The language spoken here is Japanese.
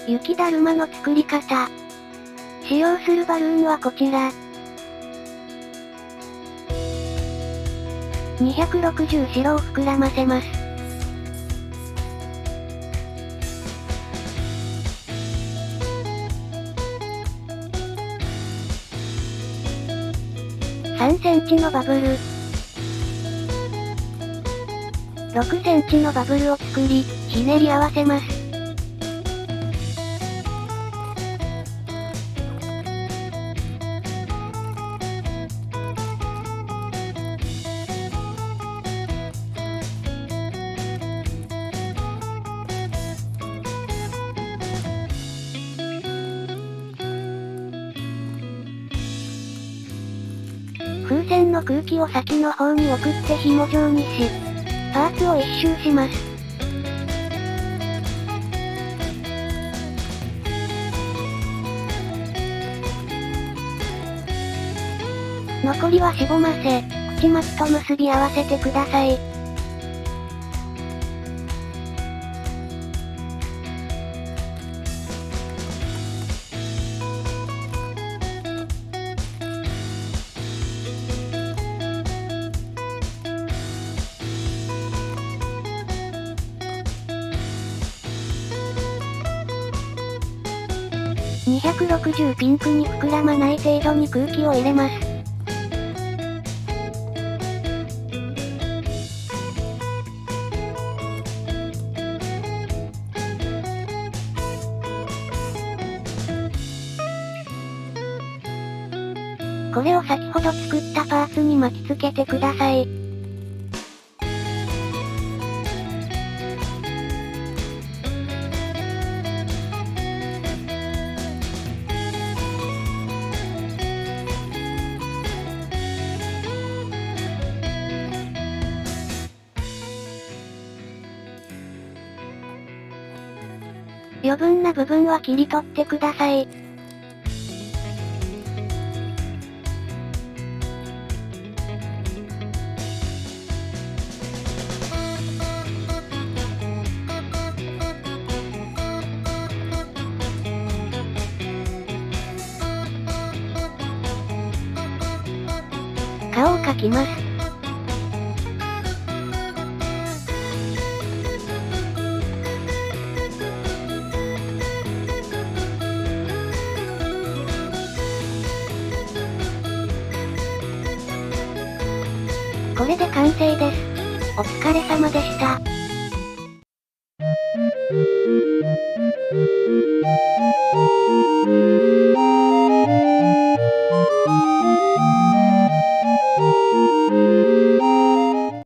雪だるまの作り方。使用するバルーンはこちら。260白を膨らませます。3センチのバブル。6センチのバブルを作り、ひねり合わせます。風船の空気を先の方に送って紐状にし、パーツを一周します。残りはしぼませ、口巻きと結び合わせてください。260ピンクに膨らまない程度に空気を入れます。これを先ほど作ったパーツに巻きつけてください。余分な部分は切り取ってください。顔を描きます。これで完成です。お疲れ様でした。